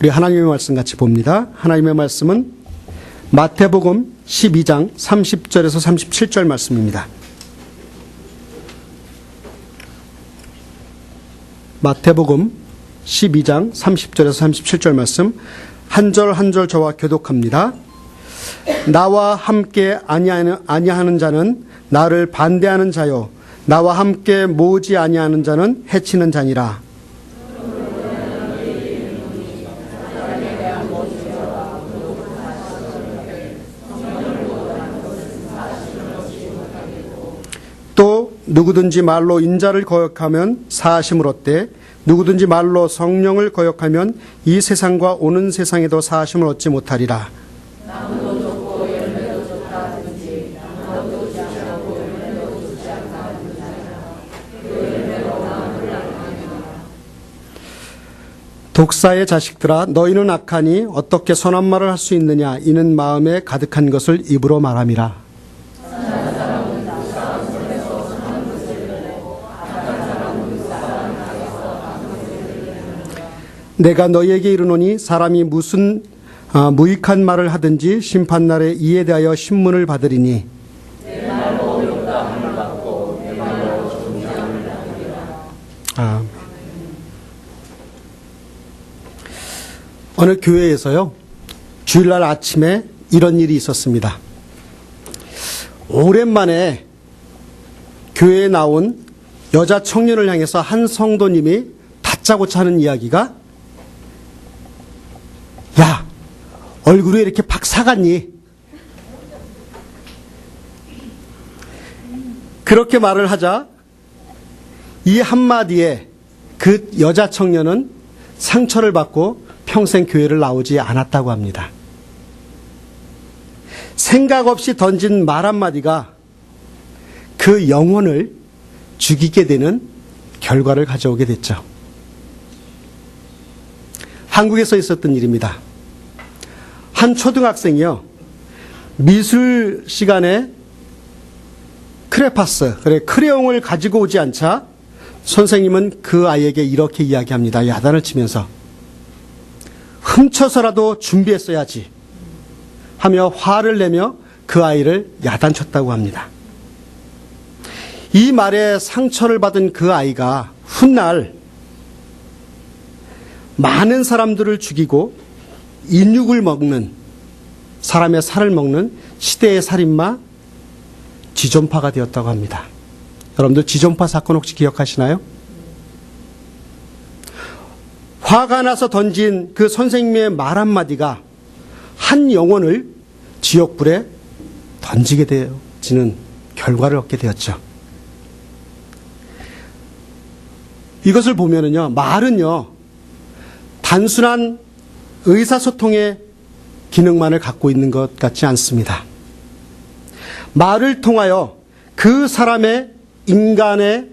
우리 하나님의 말씀 같이 봅니다. 하나님의 말씀은 마태복음 12장 30절에서 37절 말씀입니다. 마태복음 12장 30절에서 37절 말씀 한 절 한 절 저와 교독합니다. 나와 함께 아니하는 자는 나를 반대하는 자요, 나와 함께 모으지 아니하는 자는 해치는 자니라. 또 누구든지 말로 인자를 거역하면 사하심을 얻되 누구든지 말로 성령을 거역하면 이 세상과 오는 세상에도 사하심을 얻지 못하리라. 독사의 자식들아, 너희는 악하니 어떻게 선한 말을 할 수 있느냐? 이는 마음에 가득한 것을 입으로 말함이라. 내가 너희에게 이르노니 사람이 무슨 무익한 말을 하든지 심판날에 이에 대하여 신문을 받으리니 어느 교회에서요, 주일날 아침에 이런 일이 있었습니다. 오랜만에 교회에 나온 여자 청년을 향해서 한 성도님이 다짜고짜 하는 이야기가, 야, 얼굴이 이렇게 팍 사갔니? 그렇게 말을 하자 이 한마디에 그 여자 청년은 상처를 받고 평생 교회를 나오지 않았다고 합니다. 생각 없이 던진 말 한마디가 그 영혼을 죽이게 되는 결과를 가져오게 됐죠. 한국에서 있었던 일입니다. 한 초등학생이요, 미술 시간에 크레용을 가지고 오지 않자 선생님은 그 아이에게 이렇게 이야기합니다. 야단을 치면서 훔쳐서라도 준비했어야지 하며 화를 내며 그 아이를 야단쳤다고 합니다. 이 말에 상처를 받은 그 아이가 훗날 많은 사람들을 죽이고 인육을 먹는, 사람의 살을 먹는 시대의 살인마 지존파가 되었다고 합니다. 여러분들 지존파 사건 혹시 기억하시나요? 화가 나서 던진 그 선생님의 말 한마디가 한 영혼을 지옥불에 던지게 되어지는 결과를 얻게 되었죠. 이것을 보면은요, 말은요, 단순한 의사소통의 기능만을 갖고 있는 것 같지 않습니다. 말을 통하여 그 사람의 인간의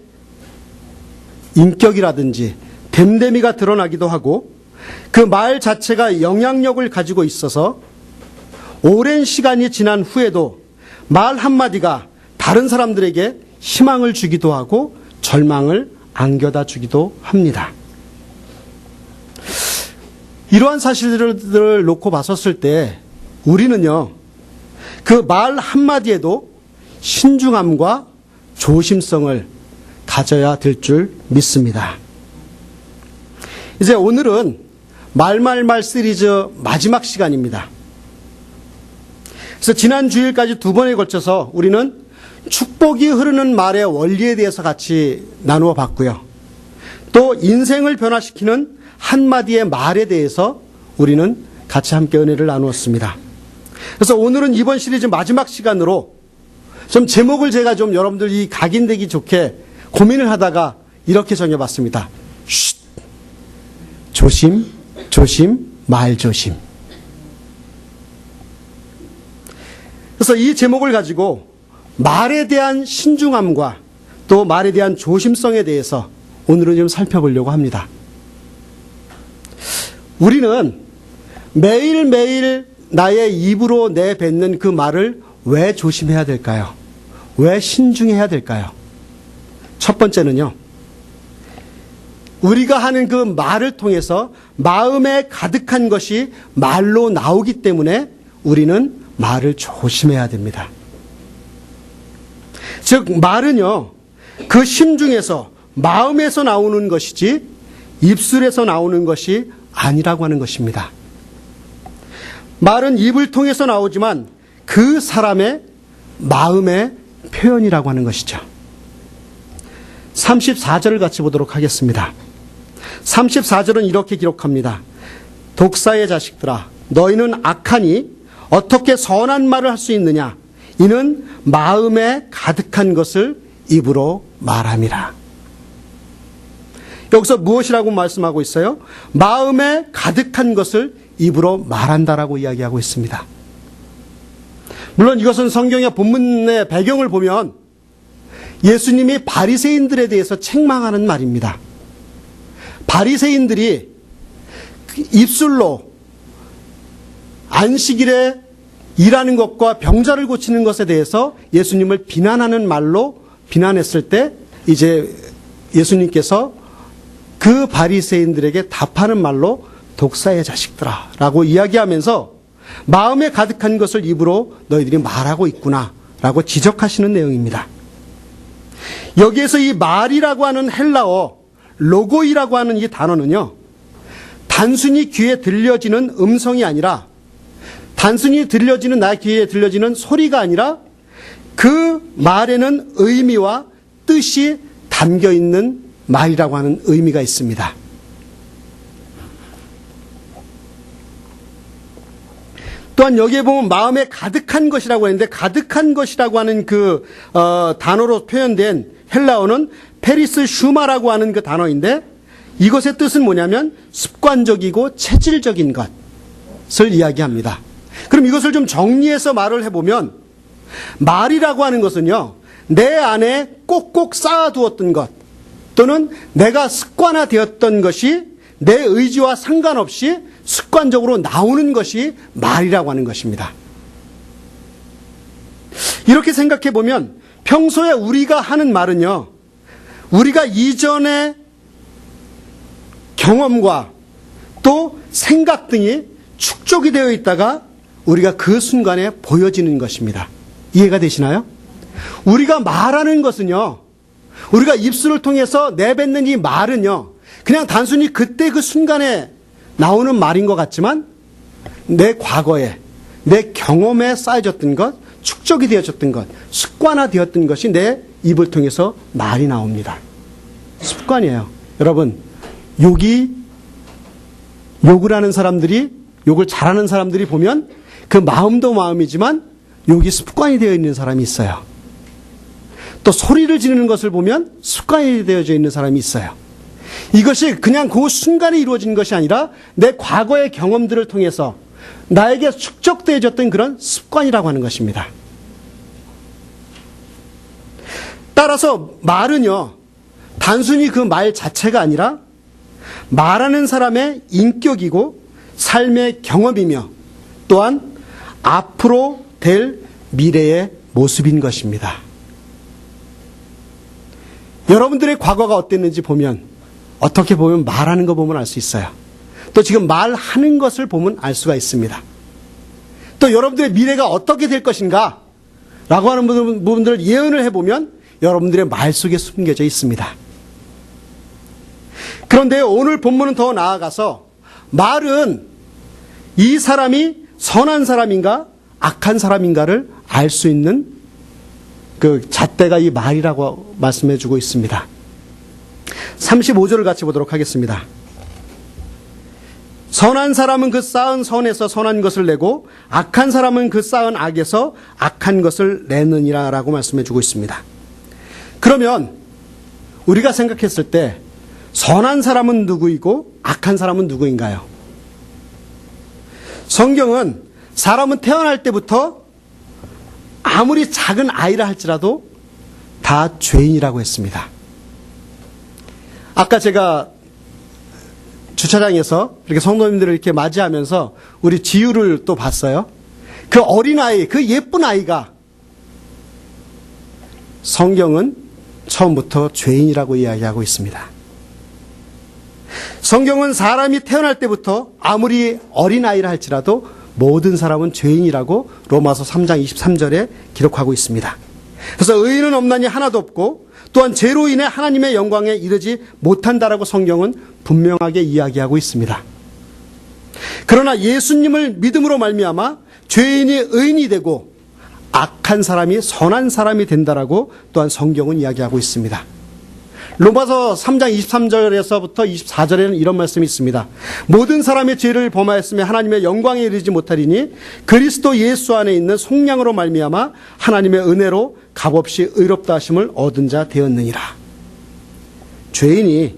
인격이라든지 됨됨이가 드러나기도 하고, 그 말 자체가 영향력을 가지고 있어서 오랜 시간이 지난 후에도 말 한마디가 다른 사람들에게 희망을 주기도 하고 절망을 안겨다 주기도 합니다. 이러한 사실들을 놓고 봤었을 때 우리는요, 그 말 한마디에도 신중함과 조심성을 가져야 될 줄 믿습니다. 이제 오늘은 말말말 시리즈 마지막 시간입니다. 그래서 지난 주일까지 2번에 걸쳐서 우리는 축복이 흐르는 말의 원리에 대해서 같이 나누어 봤고요. 또 인생을 변화시키는 한마디의 말에 대해서 우리는 같이 함께 은혜를 나누었습니다. 그래서 오늘은 이번 시리즈 마지막 시간으로 좀 제목을 제가 좀 여러분들이 각인되기 좋게 고민을 하다가 이렇게 정해봤습니다. 쉿! 조심, 조심, 말 조심. 그래서 이 제목을 가지고 말에 대한 신중함과 또 말에 대한 조심성에 대해서 오늘은 좀 살펴보려고 합니다. 우리는 매일매일 나의 입으로 내뱉는 그 말을 왜 조심해야 될까요? 왜 신중해야 될까요? 첫 번째는요, 우리가 하는 그 말을 통해서 마음에 가득한 것이 말로 나오기 때문에 우리는 말을 조심해야 됩니다. 즉 말은요, 그 심중에서 마음에서 나오는 것이지 입술에서 나오는 것이 아니라고 하는 것입니다. 말은 입을 통해서 나오지만 그 사람의 마음의 표현이라고 하는 것이죠. 34절을 같이 보도록 하겠습니다. 34절은 이렇게 기록합니다. 독사의 자식들아, 너희는 악하니 어떻게 선한 말을 할 수 있느냐? 이는 마음에 가득한 것을 입으로 말함이라. 여기서 무엇이라고 말씀하고 있어요? 마음에 가득한 것을 입으로 말한다라고 이야기하고 있습니다. 물론 이것은 성경의 본문의 배경을 보면 예수님이 바리새인들에 대해서 책망하는 말입니다. 바리새인들이 입술로 안식일에 일하는 것과 병자를 고치는 것에 대해서 예수님을 비난하는 말로 비난했을 때 이제 예수님께서 그 바리새인들에게 답하는 말로 독사의 자식들아 라고 이야기하면서 마음에 가득한 것을 입으로 너희들이 말하고 있구나 라고 지적하시는 내용입니다. 여기에서 이 말이라고 하는 헬라어 로고이라고 하는 이 단어는요, 단순히 귀에 들려지는 음성이 아니라, 단순히 들려지는, 나 귀에 들려지는 소리가 아니라 그 말에는 의미와 뜻이 담겨 있는 말이라고 하는 의미가 있습니다. 또한 여기에 보면 마음에 가득한 것이라고 했는데, 가득한 것이라고 하는 그 단어로 표현된 헬라어는 페리스 슈마라고 하는 그 단어인데, 이것의 뜻은 뭐냐면 습관적이고 체질적인 것을 이야기합니다. 그럼 이것을 좀 정리해서 말을 해보면, 말이라고 하는 것은요, 내 안에 꼭꼭 쌓아두었던 것, 또는 내가 습관화되었던 것이 내 의지와 상관없이 습관적으로 나오는 것이 말이라고 하는 것입니다. 이렇게 생각해 보면 평소에 우리가 하는 말은요, 우리가 이전의 경험과 또 생각 등이 축적이 되어 있다가 우리가 그 순간에 보여지는 것입니다. 이해가 되시나요? 우리가 말하는 것은요, 우리가 입술을 통해서 내뱉는 이 말은요, 그냥 단순히 그때 그 순간에 나오는 말인 것 같지만 내 과거에, 내 경험에 쌓여졌던 것, 축적이 되어졌던 것, 습관화되었던 것이 내 입을 통해서 말이 나옵니다. 습관이에요. 여러분, 욕을 하는 사람들이, 욕을 잘하는 사람들이 보면 그 마음도 마음이지만 욕이 습관이 되어 있는 사람이 있어요. 또 소리를 지르는 것을 보면 습관이 되어져 있는 사람이 있어요. 이것이 그냥 그 순간에 이루어진 것이 아니라 내 과거의 경험들을 통해서 나에게 축적되어졌던 그런 습관이라고 하는 것입니다. 따라서 말은요, 단순히 그 말 자체가 아니라 말하는 사람의 인격이고 삶의 경험이며 또한 앞으로 될 미래의 모습인 것입니다. 여러분들의 과거가 어땠는지 보면, 어떻게 보면 말하는 거 보면 알 수 있어요. 또 지금 말하는 것을 보면 알 수가 있습니다. 또 여러분들의 미래가 어떻게 될 것인가 라고 하는 부분들을 예언을 해보면 여러분들의 말 속에 숨겨져 있습니다. 그런데 오늘 본문은 더 나아가서 말은 이 사람이 선한 사람인가 악한 사람인가를 알 수 있는 그 잣대가 이 말이라고 말씀해 주고 있습니다. 35절을 같이 보도록 하겠습니다. 선한 사람은 그 쌓은 선에서 선한 것을 내고 악한 사람은 그 쌓은 악에서 악한 것을 내느니라 라고 말씀해 주고 있습니다. 그러면 우리가 생각했을 때 선한 사람은 누구이고 악한 사람은 누구인가요? 성경은 사람은 태어날 때부터 아무리 작은 아이라 할지라도 다 죄인이라고 했습니다. 아까 제가 주차장에서 이렇게 성도님들을 이렇게 맞이하면서 우리 지유를 또 봤어요. 그 어린아이, 그 예쁜 아이가 성경은 처음부터 죄인이라고 이야기하고 있습니다. 성경은 사람이 태어날 때부터 아무리 어린아이라 할지라도 모든 사람은 죄인이라고 로마서 3장 23절에 기록하고 있습니다. 그래서 의인은 없나니 하나도 없고 또한 죄로 인해 하나님의 영광에 이르지 못한다라고 성경은 분명하게 이야기하고 있습니다. 그러나 예수님을 믿음으로 말미암아 죄인이 의인이 되고 악한 사람이 선한 사람이 된다라고 또한 성경은 이야기하고 있습니다. 로마서 3장 23절에서부터 24절에는 이런 말씀이 있습니다. 모든 사람의 죄를 범하였으며 하나님의 영광에 이르지 못하리니 그리스도 예수 안에 있는 속량으로 말미암아 하나님의 은혜로 값없이 의롭다 하심을 얻은 자 되었느니라. 죄인이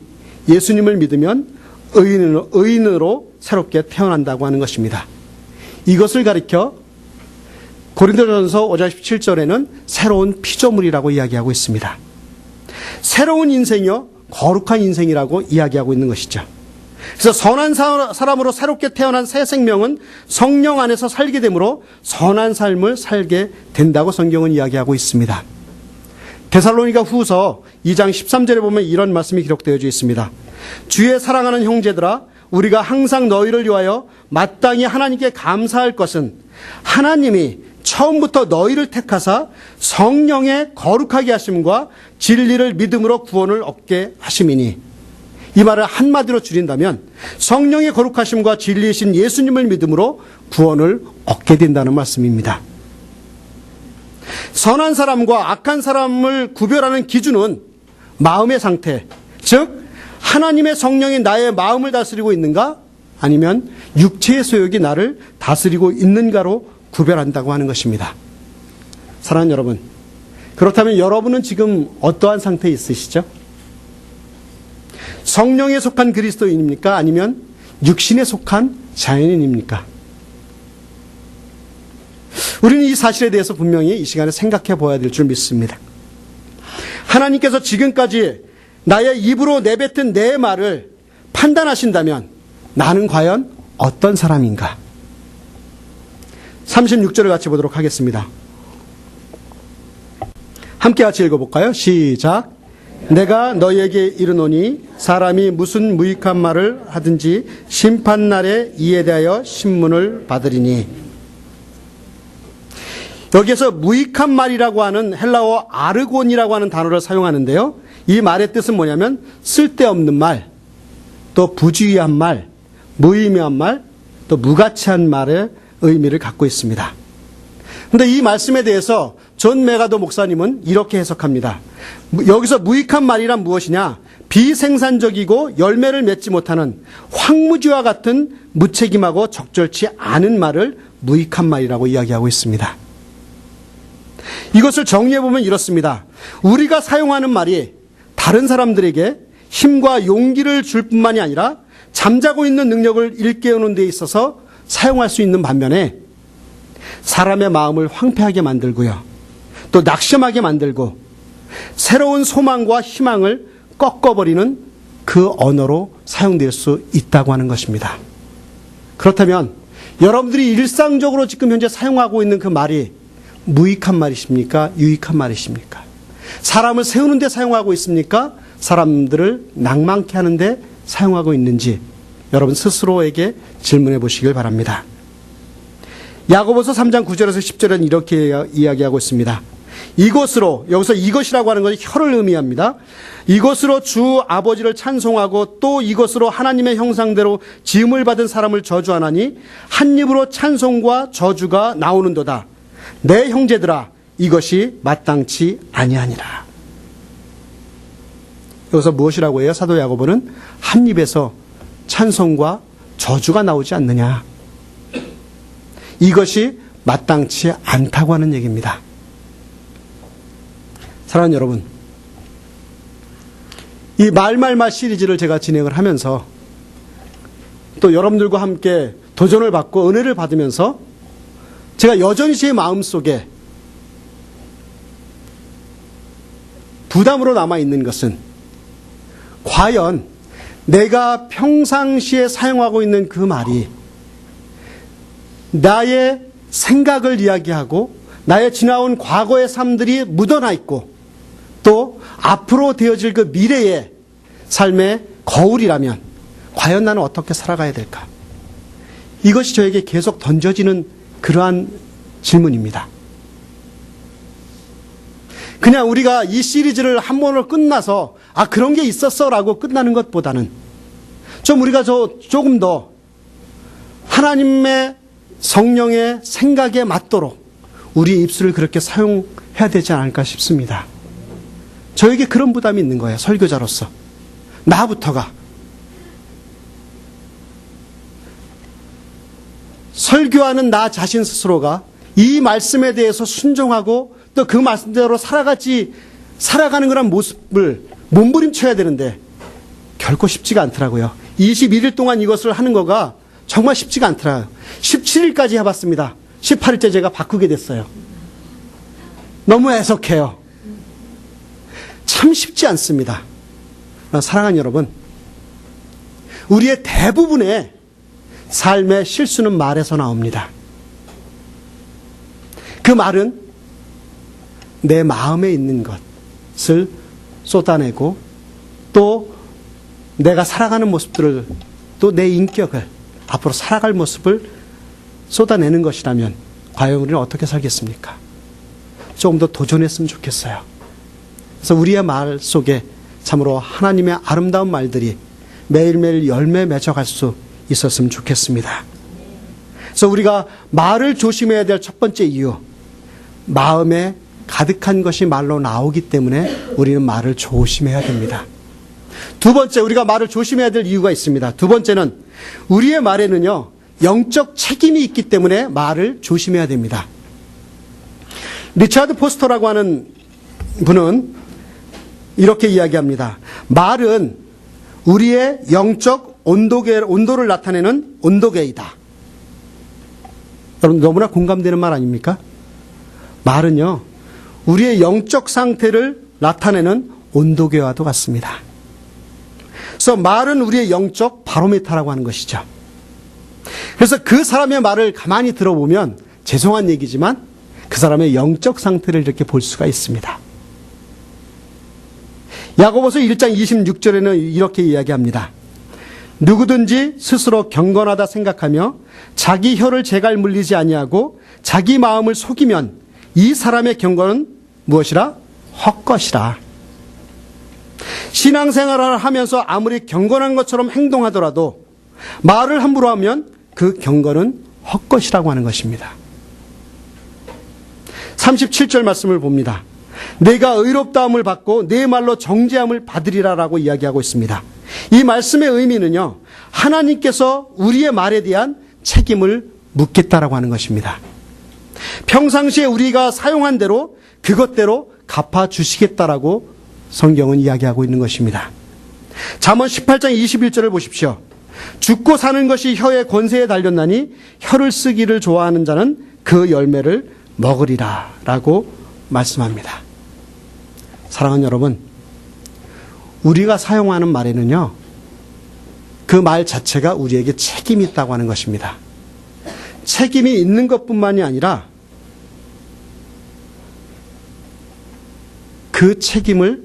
예수님을 믿으면 의인으로 새롭게 태어난다고 하는 것입니다. 이것을 가리켜 고린도전서 5장 17절에는 새로운 피조물이라고 이야기하고 있습니다. 새로운 인생이요 거룩한 인생이라고 이야기하고 있는 것이죠. 그래서 선한 사람으로 새롭게 태어난 새 생명은 성령 안에서 살게 되므로 선한 삶을 살게 된다고 성경은 이야기하고 있습니다. 데살로니가 후서 2장 13절에 보면 이런 말씀이 기록되어 있습니다. 주의 사랑하는 형제들아 우리가 항상 너희를 위하여 마땅히 하나님께 감사할 것은 하나님이 처음부터 너희를 택하사 성령의 거룩하게 하심과 진리를 믿음으로 구원을 얻게 하심이니, 이 말을 한마디로 줄인다면 성령의 거룩하심과 진리이신 예수님을 믿음으로 구원을 얻게 된다는 말씀입니다. 선한 사람과 악한 사람을 구별하는 기준은 마음의 상태, 즉 하나님의 성령이 나의 마음을 다스리고 있는가 아니면 육체의 소욕이 나를 다스리고 있는가로 구별한다고 하는 것입니다. 사랑하는 여러분, 그렇다면 여러분은 지금 어떠한 상태에 있으시죠? 성령에 속한 그리스도인입니까? 아니면 육신에 속한 자연인입니까? 우리는 이 사실에 대해서 분명히 이 시간에 생각해 보아야 될 줄 믿습니다. 하나님께서 지금까지 나의 입으로 내뱉은 내 말을 판단하신다면 나는 과연 어떤 사람인가? 36절을 같이 보도록 하겠습니다. 함께 같이 읽어볼까요? 시작. 내가 너희에게 이르노니 사람이 무슨 무익한 말을 하든지 심판날에 이에 대하여 신문을 받으리니. 여기에서 무익한 말이라고 하는 헬라어 아르곤이라고 하는 단어를 사용하는데요. 이 말의 뜻은 뭐냐면 쓸데없는 말, 또 부주의한 말, 무의미한 말, 또 무가치한 말의 의미를 갖고 있습니다. 그런데 이 말씀에 대해서 존 메가도 목사님은 이렇게 해석합니다. 여기서 무익한 말이란 무엇이냐? 비생산적이고 열매를 맺지 못하는 황무지와 같은 무책임하고 적절치 않은 말을 무익한 말이라고 이야기하고 있습니다. 이것을 정리해보면 이렇습니다. 우리가 사용하는 말이 다른 사람들에게 힘과 용기를 줄 뿐만이 아니라 잠자고 있는 능력을 일깨우는 데 있어서 사용할 수 있는 반면에 사람의 마음을 황폐하게 만들고요, 또 낙심하게 만들고 새로운 소망과 희망을 꺾어버리는 그 언어로 사용될 수 있다고 하는 것입니다. 그렇다면 여러분들이 일상적으로 지금 현재 사용하고 있는 그 말이 무익한 말이십니까? 유익한 말이십니까? 사람을 세우는 데 사용하고 있습니까? 사람들을 낭만케 하는 데 사용하고 있는지 여러분 스스로에게 질문해 보시길 바랍니다. 야고보서 3장 9절에서 10절은 이렇게 이야기하고 있습니다. 이것으로, 여기서 이것이라고 하는 것이 혀를 의미합니다. 이것으로 주 아버지를 찬송하고 또 이것으로 하나님의 형상대로 지음을 받은 사람을 저주하나니 한 입으로 찬송과 저주가 나오는도다. 내 형제들아, 이것이 마땅치 아니하니라. 여기서 무엇이라고 해요? 사도 야고보는 한 입에서 찬송과 저주가 나오지 않느냐, 이것이 마땅치 않다고 하는 얘기입니다. 사랑하는 여러분, 이 말말말 시리즈를 제가 진행을 하면서 또 여러분들과 함께 도전을 받고 은혜를 받으면서 제가 여전히 제 마음속에 부담으로 남아있는 것은 과연 내가 평상시에 사용하고 있는 그 말이 나의 생각을 이야기하고 나의 지나온 과거의 삶들이 묻어나 있고 또 앞으로 되어질 그 미래의 삶의 거울이라면 과연 나는 어떻게 살아가야 될까? 이것이 저에게 계속 던져지는 그러한 질문입니다. 그냥 우리가 이 시리즈를 한 번으로 끝나서 그런 게 있었어 라고 끝나는 것보다는 좀 우리가 조금 더 하나님의 성령의 생각에 맞도록 우리의 입술을 그렇게 사용해야 되지 않을까 싶습니다. 저에게 그런 부담이 있는 거예요. 설교자로서. 나부터가. 설교하는 나 자신 스스로가 이 말씀에 대해서 순종하고 또 그 말씀대로 살아가는 그런 모습을 몸부림쳐야 되는데 결코 쉽지가 않더라고요. 21일 동안 이것을 하는 거가 정말 쉽지가 않더라고요. 17일까지 해봤습니다. 18일째 제가 바꾸게 됐어요. 너무 애석해요. 참 쉽지 않습니다. 사랑하는 여러분, 우리의 대부분의 삶의 실수는 말에서 나옵니다. 그 말은 내 마음에 있는 것을 쏟아내고 또 내가 살아가는 모습들을 또 내 인격을 앞으로 살아갈 모습을 쏟아내는 것이라면 과연 우리는 어떻게 살겠습니까? 조금 더 도전했으면 좋겠어요. 그래서 우리의 말 속에 참으로 하나님의 아름다운 말들이 매일매일 열매 맺어갈 수 있었으면 좋겠습니다. 그래서 우리가 말을 조심해야 될 첫 번째 이유, 마음에 가득한 것이 말로 나오기 때문에 우리는 말을 조심해야 됩니다. 두 번째, 우리가 말을 조심해야 될 이유가 있습니다. 두 번째는 우리의 말에는요, 영적 책임이 있기 때문에 말을 조심해야 됩니다. 리차드 포스터라고 하는 분은 이렇게 이야기합니다. 말은 우리의 영적 온도를 나타내는 온도계이다. 여러분, 너무나 공감되는 말 아닙니까? 말은요, 우리의 영적 상태를 나타내는 온도계와도 같습니다. 그래서 말은 우리의 영적 바로미터라고 하는 것이죠. 그래서 그 사람의 말을 가만히 들어보면 죄송한 얘기지만 그 사람의 영적 상태를 이렇게 볼 수가 있습니다. 야고보서 1장 26절에는 이렇게 이야기합니다. 누구든지 스스로 경건하다 생각하며 자기 혀를 제갈 물리지 아니하고 자기 마음을 속이면 이 사람의 경건은 무엇이라? 헛것이라. 신앙생활을 하면서 아무리 경건한 것처럼 행동하더라도 말을 함부로 하면 그 경건은 헛것이라고 하는 것입니다. 37절 말씀을 봅니다. 내가 의롭다함을 받고 내 말로 정죄함을 받으리라라고 이야기하고 있습니다. 이 말씀의 의미는요, 하나님께서 우리의 말에 대한 책임을 묻겠다라고 하는 것입니다. 평상시에 우리가 사용한 대로 그것대로 갚아주시겠다라고 성경은 이야기하고 있는 것입니다. 잠언 18장 21절을 보십시오. 죽고 사는 것이 혀의 권세에 달렸나니 혀를 쓰기를 좋아하는 자는 그 열매를 먹으리라 라고 말씀합니다. 사랑하는 여러분, 우리가 사용하는 말에는요, 그 말 자체가 우리에게 책임이 있다고 하는 것입니다. 책임이 있는 것뿐만이 아니라 그 책임을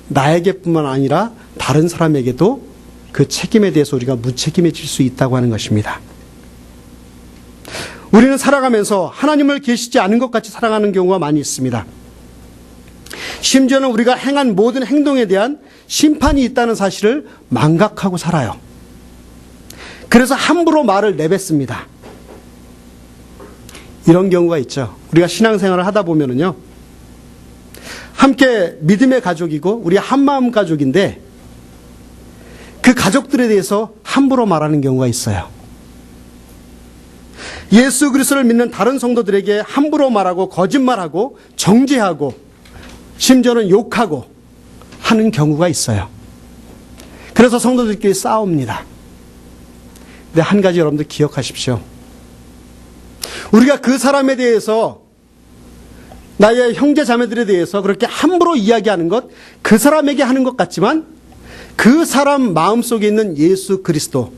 나에게뿐만 아니라 다른 사람에게도 그 책임에 대해서 우리가 무책임해질 수 있다고 하는 것입니다. 우리는 살아가면서 하나님을 계시지 않은 것 같이 살아가는 경우가 많이 있습니다. 심지어는 우리가 행한 모든 행동에 대한 심판이 있다는 사실을 망각하고 살아요. 그래서 함부로 말을 내뱉습니다. 이런 경우가 있죠. 우리가 신앙생활을 하다 보면은요, 함께 믿음의 가족이고 우리 한마음 가족인데 그 가족들에 대해서 함부로 말하는 경우가 있어요. 예수 그리스도를 믿는 다른 성도들에게 함부로 말하고 거짓말하고 정죄하고 심지어는 욕하고 하는 경우가 있어요. 그래서 성도들끼리 싸웁니다. 근데 한 가지 여러분들 기억하십시오. 우리가 그 사람에 대해서, 나의 형제 자매들에 대해서 그렇게 함부로 이야기하는 것, 그 사람에게 하는 것 같지만 그 사람 마음속에 있는 예수 그리스도,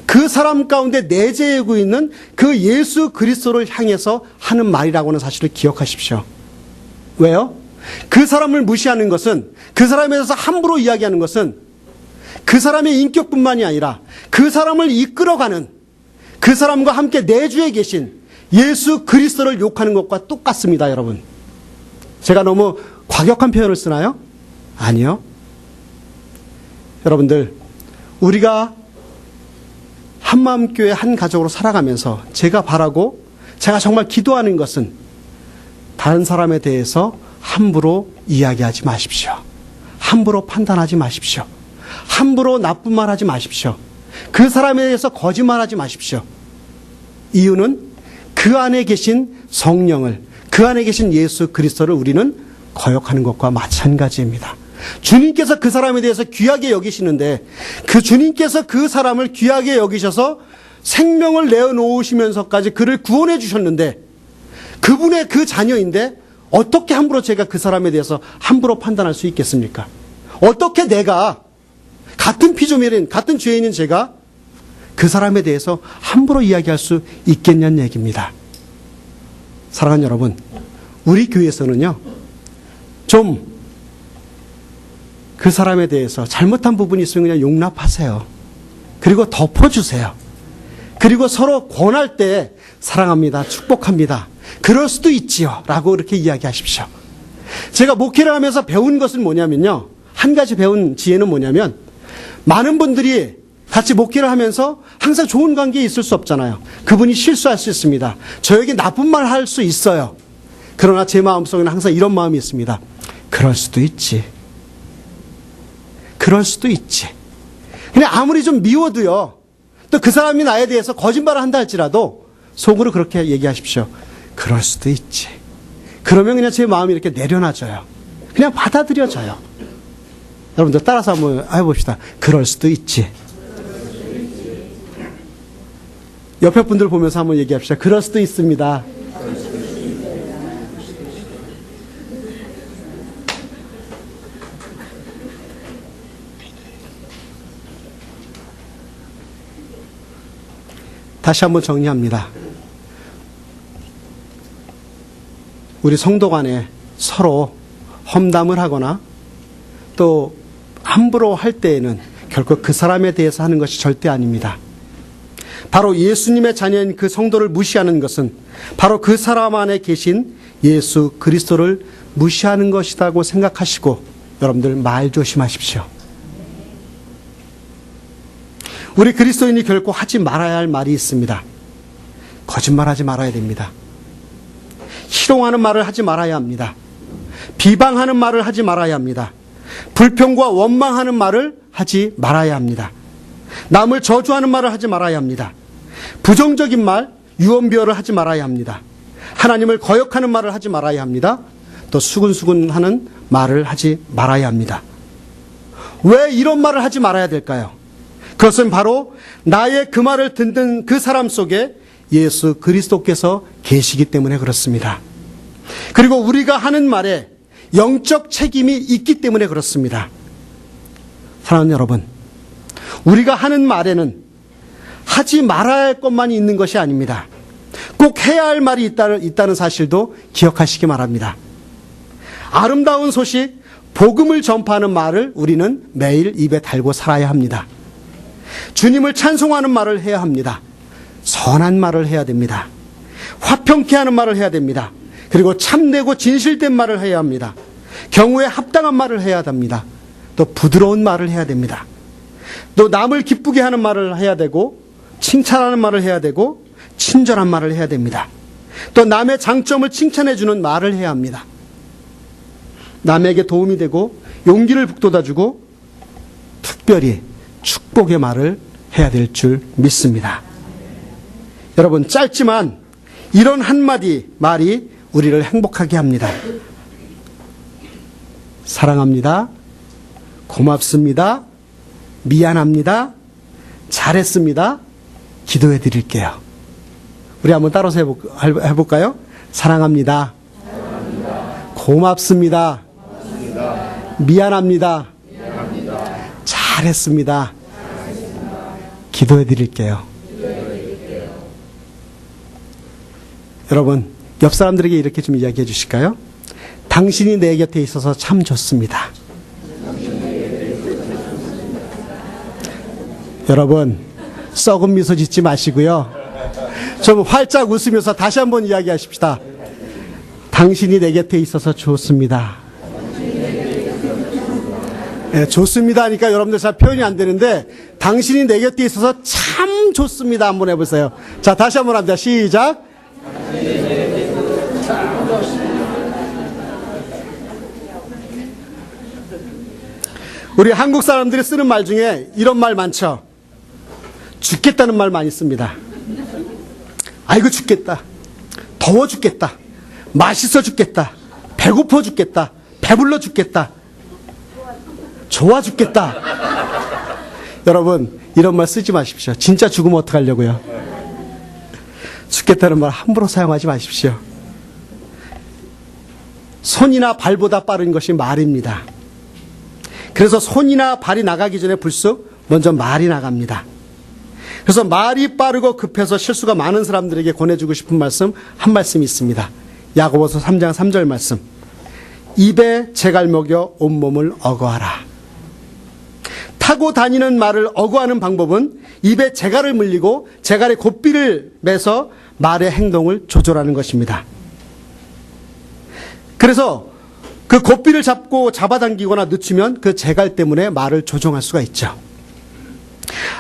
그 사람 가운데 내재하고 있는 그 예수 그리스도를 향해서 하는 말이라고는 사실을 기억하십시오. 왜요? 그 사람을 무시하는 것은, 그 사람에 대해서 함부로 이야기하는 것은 그 사람의 인격뿐만이 아니라 그 사람을 이끌어가는, 그 사람과 함께 내주에 계신 예수 그리스도를 욕하는 것과 똑같습니다, 여러분. 제가 너무 과격한 표현을 쓰나요? 아니요. 여러분들, 우리가 한마음교회 한 가족으로 살아가면서 제가 바라고 제가 정말 기도하는 것은 다른 사람에 대해서 함부로 이야기하지 마십시오. 함부로 판단하지 마십시오. 함부로 나쁜 말 하지 마십시오. 그 사람에 대해서 거짓말하지 마십시오. 이유는 그 안에 계신 성령을, 그 안에 계신 예수 그리스도를 우리는 거역하는 것과 마찬가지입니다. 주님께서 그 사람에 대해서 귀하게 여기시는데, 그 주님께서 그 사람을 귀하게 여기셔서 생명을 내어놓으시면서까지 그를 구원해 주셨는데, 그분의 그 자녀인데 어떻게 함부로 제가 그 사람에 대해서 함부로 판단할 수 있겠습니까? 어떻게 내가 같은 피조물인, 같은 죄인인 제가 그 사람에 대해서 함부로 이야기할 수 있겠냐는 얘기입니다. 사랑하는 여러분, 우리 교회에서는요, 좀 그 사람에 대해서 잘못한 부분이 있으면 그냥 용납하세요. 그리고 덮어주세요. 그리고 서로 권할 때 사랑합니다, 축복합니다, 그럴 수도 있지요 라고 이렇게 이야기하십시오. 제가 목회를 하면서 배운 것은 뭐냐면요, 한 가지 배운 지혜는 뭐냐면, 많은 분들이 같이 목회를 하면서 항상 좋은 관계에 있을 수 없잖아요. 그분이 실수할 수 있습니다. 저에게 나쁜 말 할 수 있어요. 그러나 제 마음속에는 항상 이런 마음이 있습니다. 그럴 수도 있지. 그럴 수도 있지. 그냥 아무리 좀 미워도요, 또 그 사람이 나에 대해서 거짓말을 한다 할지라도 속으로 그렇게 얘기하십시오. 그럴 수도 있지. 그러면 그냥 제 마음이 이렇게 내려놔져요. 그냥 받아들여져요. 여러분들 따라서 한번 해봅시다. 그럴 수도 있지. 옆에 분들 보면서 한번 얘기합시다. 그럴 수도 있습니다. 다시 한번 정리합니다. 우리 성도 간에 서로 험담을 하거나 또 함부로 할 때에는 결코 그 사람에 대해서 하는 것이 절대 아닙니다. 바로 예수님의 자녀인 그 성도를 무시하는 것은 바로 그 사람 안에 계신 예수 그리스도를 무시하는 것이라고 생각하시고, 여러분들 말 조심하십시오. 우리 그리스도인이 결코 하지 말아야 할 말이 있습니다. 거짓말하지 말아야 됩니다. 희롱하는 말을 하지 말아야 합니다. 비방하는 말을 하지 말아야 합니다. 불평과 원망하는 말을 하지 말아야 합니다. 남을 저주하는 말을 하지 말아야 합니다. 부정적인 말, 유언비어를 하지 말아야 합니다. 하나님을 거역하는 말을 하지 말아야 합니다. 또 수근수근하는 말을 하지 말아야 합니다. 왜 이런 말을 하지 말아야 될까요? 그것은 바로 나의 그 말을 듣는 그 사람 속에 예수 그리스도께서 계시기 때문에 그렇습니다. 그리고 우리가 하는 말에 영적 책임이 있기 때문에 그렇습니다. 사랑하는 여러분, 우리가 하는 말에는 하지 말아야 할 것만이 있는 것이 아닙니다. 꼭 해야 할 말이 있다는 사실도 기억하시기 바랍니다. 아름다운 소식, 복음을 전파하는 말을 우리는 매일 입에 달고 살아야 합니다. 주님을 찬송하는 말을 해야 합니다. 선한 말을 해야 됩니다. 화평케 하는 말을 해야 됩니다. 그리고 참되고 진실된 말을 해야 합니다. 경우에 합당한 말을 해야 합니다. 또 부드러운 말을 해야 됩니다. 또 남을 기쁘게 하는 말을 해야 되고, 칭찬하는 말을 해야 되고, 친절한 말을 해야 됩니다. 또 남의 장점을 칭찬해주는 말을 해야 합니다. 남에게 도움이 되고 용기를 북돋아주고 특별히 축복의 말을 해야 될 줄 믿습니다. 여러분, 짧지만 이런 한마디 말이 우리를 행복하게 합니다. 사랑합니다. 고맙습니다. 미안합니다. 잘했습니다. 기도해 드릴게요. 우리 한번 따라서 해볼까요? 사랑합니다. 고맙습니다. 미안합니다. 잘했습니다. 기도해 드릴게요. 여러분, 옆 사람들에게 이렇게 좀 이야기해 주실까요? 당신이 내 곁에 있어서 참 좋습니다. 여러분, 썩은 미소 짓지 마시고요. 좀 활짝 웃으면서 다시 한번 이야기하십시다. 당신이 내 곁에 있어서 좋습니다. 네, 좋습니다 하니까 여러분들 잘 표현이 안 되는데, 당신이 내 곁에 있어서 참 좋습니다. 한번 해보세요. 자, 다시 한번 합니다. 시작. 우리 한국 사람들이 쓰는 말 중에 이런 말 많죠. 죽겠다는 말 많이 씁니다. 아이고 죽겠다. 더워 죽겠다. 맛있어 죽겠다. 배고파 죽겠다. 배불러 죽겠다. 좋아 죽겠다. 여러분, 이런 말 쓰지 마십시오. 진짜 죽으면 어떡하려고요. 죽겠다는 말 함부로 사용하지 마십시오. 손이나 발보다 빠른 것이 말입니다. 그래서 손이나 발이 나가기 전에 불쑥 먼저 말이 나갑니다. 그래서 말이 빠르고 급해서 실수가 많은 사람들에게 권해주고 싶은 말씀 한 말씀이 있습니다. 야고보서 3장 3절 말씀. 입에 재갈 먹여 온몸을 어거하라. 타고 다니는 말을 어거하는 방법은 입에 재갈을 물리고 재갈에 고삐를 매서 말의 행동을 조절하는 것입니다. 그래서 그 고삐를 잡고 잡아당기거나 늦추면 그 재갈 때문에 말을 조종할 수가 있죠.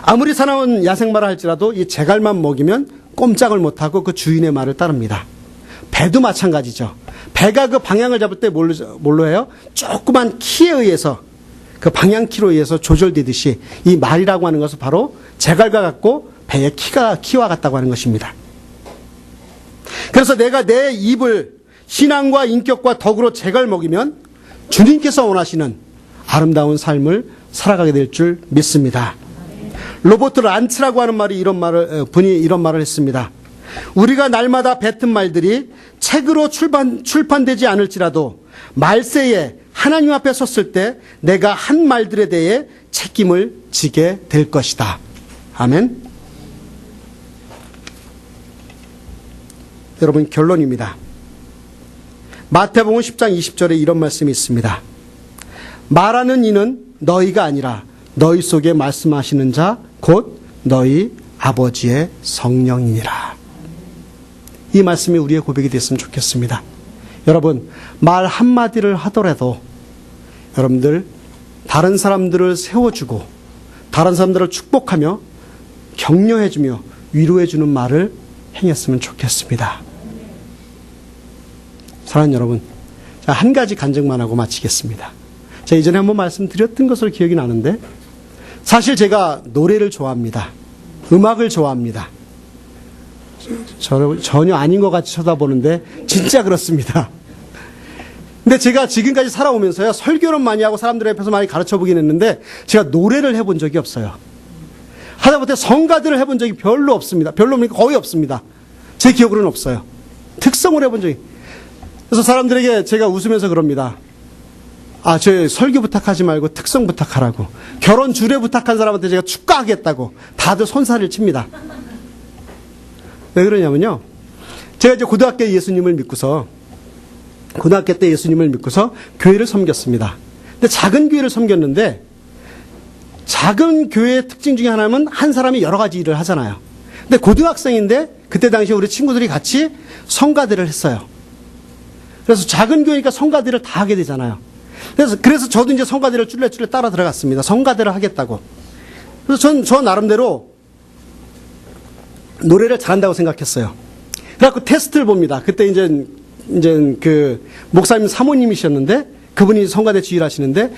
아무리 사나운 야생마를 할지라도 이 재갈만 먹이면 꼼짝을 못하고 그 주인의 말을 따릅니다. 배도 마찬가지죠. 배가 그 방향을 잡을 때 뭘로 해요? 조그만 키에 의해서, 그 방향키로 의해서 조절되듯이 이 말이라고 하는 것은 바로 재갈과 같고 배의 키와 같다고 하는 것입니다. 그래서 내가 내 입을 신앙과 인격과 덕으로 재갈 먹이면 주님께서 원하시는 아름다운 삶을 살아가게 될 줄 믿습니다. 로버트 란츠라고 하는 분이 이런 말을 했습니다. 우리가 날마다 뱉은 말들이 책으로 출판되지 않을지라도 말세에 하나님 앞에 섰을 때 내가 한 말들에 대해 책임을 지게 될 것이다. 아멘. 여러분, 결론입니다. 마태복음 10장 20절에 이런 말씀이 있습니다. 말하는 이는 너희가 아니라 너희 속에 말씀하시는 자 곧 너희 아버지의 성령이니라. 이 말씀이 우리의 고백이 됐으면 좋겠습니다. 여러분, 말 한마디를 하더라도 여러분들 다른 사람들을 세워주고 다른 사람들을 축복하며 격려해주며 위로해주는 말을 행했으면 좋겠습니다. 사랑하는 여러분, 한 가지 간증만 하고 마치겠습니다. 제가 이전에 한번 말씀드렸던 것으로 기억이 나는데, 사실 제가 노래를 좋아합니다. 음악을 좋아합니다. 전혀 아닌 것 같이 쳐다보는데 진짜 그렇습니다. 근데 제가 지금까지 살아오면서요, 설교는 많이 하고 사람들 앞에서 많이 가르쳐 보긴 했는데 제가 노래를 해본 적이 없어요. 하다못해 성가들을 해본 적이 별로 없습니다. 별로 거의 없습니다. 제 기억으로는 없어요. 특성을 해본 적이. 그래서 사람들에게 제가 웃으면서 그럽니다. 저 설교 부탁하지 말고 특성 부탁하라고. 결혼 주례 부탁한 사람한테 제가 축가하겠다고 다들 손살을 칩니다. 왜 그러냐면요, 제가 이제 고등학교 때 예수님을 믿고서 교회를 섬겼습니다. 근데 작은 교회를 섬겼는데, 작은 교회의 특징 중에 하나는 한 사람이 여러 가지 일을 하잖아요. 근데 고등학생인데 그때 당시에 우리 친구들이 같이 성가대를 했어요. 그래서 작은 교회니까 성가대를 다 하게 되잖아요. 그래서 저도 이제 성가대를 쫄래쫄래 따라 들어갔습니다. 성가대를 하겠다고. 그래서 저 나름대로 노래를 잘한다고 생각했어요. 그래갖고 테스트를 봅니다. 그때 이제 그 목사님 사모님이셨는데, 그분이 성가대 지휘를 하시는데,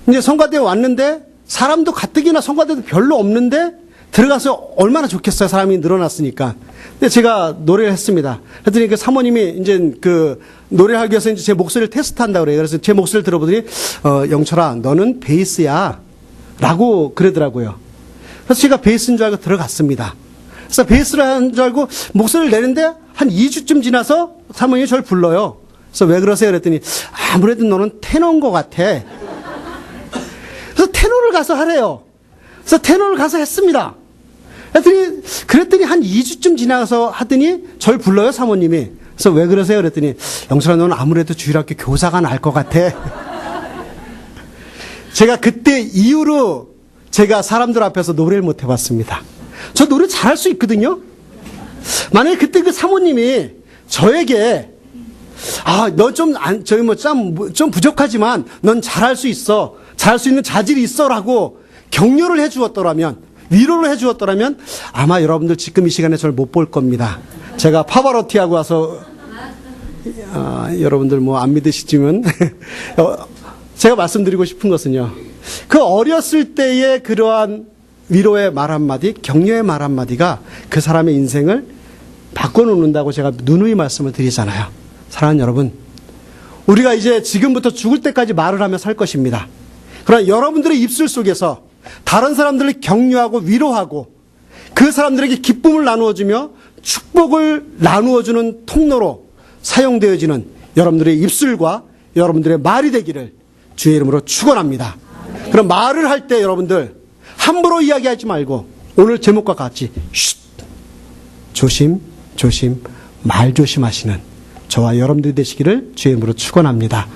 이제 성가대에 왔는데 사람도 가뜩이나 성가대도 별로 없는데 들어가서 얼마나 좋겠어요. 사람이 늘어났으니까. 근데 제가 노래를 했습니다. 그랬더니 그 사모님이 이제 그 노래를 하기 위해서 이제 제 목소리를 테스트한다고 그래요. 그래서 제 목소리를 들어보더니, 영철아, 너는 베이스야. 라고 그러더라고요. 그래서 제가 베이스인 줄 알고 들어갔습니다. 그래서 베이스를 한 줄 알고 목소리를 내는데 한 2주쯤 지나서 사모님이 저를 불러요. 그래서 왜 그러세요? 그랬더니 아무래도 너는 테너인 것 같아. 그래서 테너를 가서 하래요. 그래서 테너를 가서 했습니다. 그랬더니 한 2주쯤 지나서 하더니 저를 불러요, 사모님이. 그래서 왜 그러세요? 그랬더니 영철아, 너는 아무래도 주일학교 교사가 나을 것 같아. 제가 그때 이후로 제가 사람들 앞에서 노래를 못 해봤습니다. 저 노래 잘할 수 있거든요. 만약에 그때 그 사모님이 저에게 너 좀 부족하지만 넌 잘할 수 있어. 잘할 수 있는 자질이 있어라고 격려를 해 주었더라면, 위로를 해 주었더라면 아마 여러분들 지금 이 시간에 저를 못 볼 겁니다. 제가 파바로티하고 와서 여러분들 뭐 안 믿으시지만 제가 말씀드리고 싶은 것은요. 그 어렸을 때의 그러한 위로의 말 한마디, 격려의 말 한마디가 그 사람의 인생을 바꿔놓는다고 제가 누누이 말씀을 드리잖아요. 사랑하는 여러분, 우리가 이제 지금부터 죽을 때까지 말을 하며 살 것입니다. 그러나 여러분들의 입술 속에서 다른 사람들을 격려하고 위로하고 그 사람들에게 기쁨을 나누어주며 축복을 나누어주는 통로로 사용되어지는 여러분들의 입술과 여러분들의 말이 되기를 주의 이름으로 축원합니다. 그럼 말을 할 때 여러분들 함부로 이야기하지 말고 오늘 제목과 같이 조심 말 조심하시는 저와 여러분들이 되시기를 주의 이름으로 축원합니다.